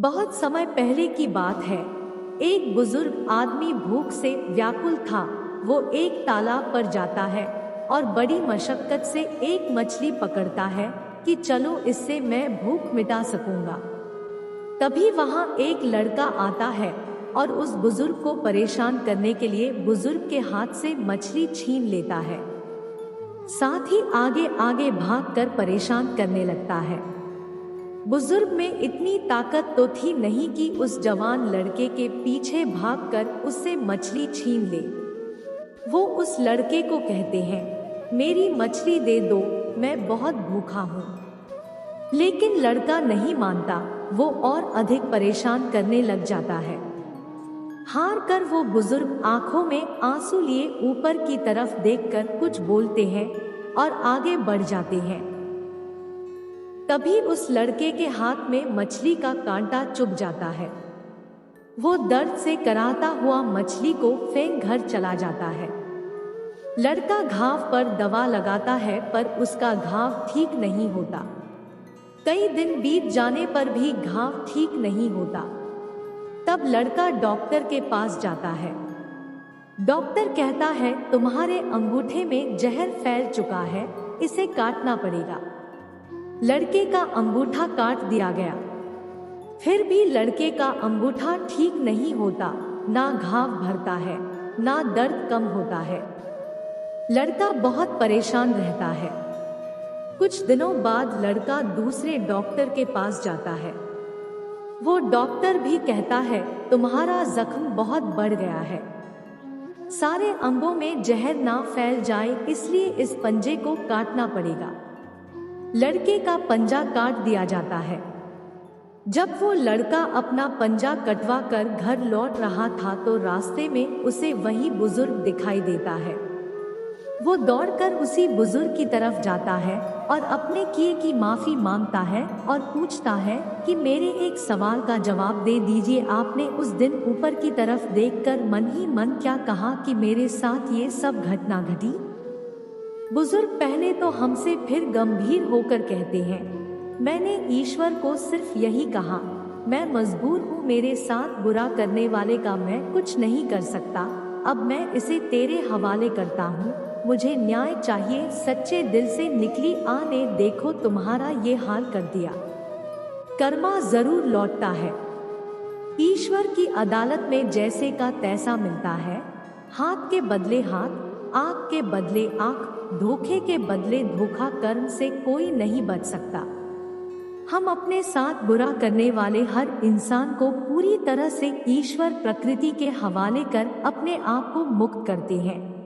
बहुत समय पहले की बात है। एक बुजुर्ग आदमी भूख से व्याकुल था। वो एक तालाब पर जाता है और बड़ी मशक्कत से एक मछली पकड़ता है कि चलो इससे मैं भूख मिटा सकूंगा। तभी वहां एक लड़का आता है और उस बुजुर्ग को परेशान करने के लिए बुजुर्ग के हाथ से मछली छीन लेता है। साथ ही आगे आगे भागकर परेशान करने लगता है। बुजुर्ग में इतनी ताकत तो थी नहीं कि उस जवान लड़के के पीछे भागकर उससे मछली छीन ले। वो उस लड़के को कहते हैं, मेरी मछली दे दो, मैं बहुत भूखा हूँ। लेकिन लड़का नहीं मानता। वो और अधिक परेशान करने लग जाता है। हार कर वो बुजुर्ग आंखों में आंसू लिए ऊपर की तरफ देखकर कुछ बोलते हैं और आगे बढ़ जाते हैं। तभी उस लड़के के हाथ में मछली का कांटा चुभ जाता है। वो दर्द से कराहता हुआ मछली को फेंक घर चला जाता है। लड़का घाव पर दवा लगाता है पर उसका घाव ठीक नहीं होता। कई दिन बीत जाने पर भी घाव ठीक नहीं होता। तब लड़का डॉक्टर के पास जाता है। डॉक्टर कहता है, तुम्हारे अंगूठे में जहर फैल चुका है, इसे काटना पड़ेगा। लड़के का अंगूठा काट दिया गया। फिर भी लड़के का अंगूठा ठीक नहीं होता। ना घाव भरता है, ना दर्द कम होता है। लड़का बहुत परेशान रहता है। कुछ दिनों बाद लड़का दूसरे डॉक्टर के पास जाता है। वो डॉक्टर भी कहता है, तुम्हारा जख्म बहुत बढ़ गया है। सारे अंगों में जहर ना फैल जाए इसलिए इस पंजे को काटना पड़ेगा। लड़के का पंजा काट दिया जाता है। जब वो लड़का अपना पंजा कटवा कर घर लौट रहा था तो रास्ते में उसे वही बुजुर्ग दिखाई देता है। वो दौड़कर उसी बुजुर्ग की तरफ जाता है और अपने किए की माफी मांगता है और पूछता है कि मेरे एक सवाल का जवाब दे दीजिए, आपने उस दिन ऊपर की तरफ देखकर मन ही मन क्या कहा कि मेरे साथ ये सब घटना घटी? बुजुर्ग पहले तो हमसे फिर गंभीर होकर कहते हैं, मैंने ईश्वर को सिर्फ यही कहा, मैं मजबूर हूँ, मेरे साथ बुरा करने वाले का मैं कुछ नहीं कर सकता। अब मैं इसे तेरे हवाले करता हूँ, मुझे न्याय चाहिए, सच्चे दिल से निकली आने, देखो तुम्हारा ये हाल कर दिया। कर्मा जरूर लौटता है। ईश्वर की अदालत में जैसे का तैसा मिलता है। हाथ के बदले हाथ, आँख के बदले आँख, धोखे के बदले धोखा, कर्म से कोई नहीं बच सकता। हम अपने साथ बुरा करने वाले हर इंसान को पूरी तरह से ईश्वर प्रकृति के हवाले कर अपने आप को मुक्त करते हैं।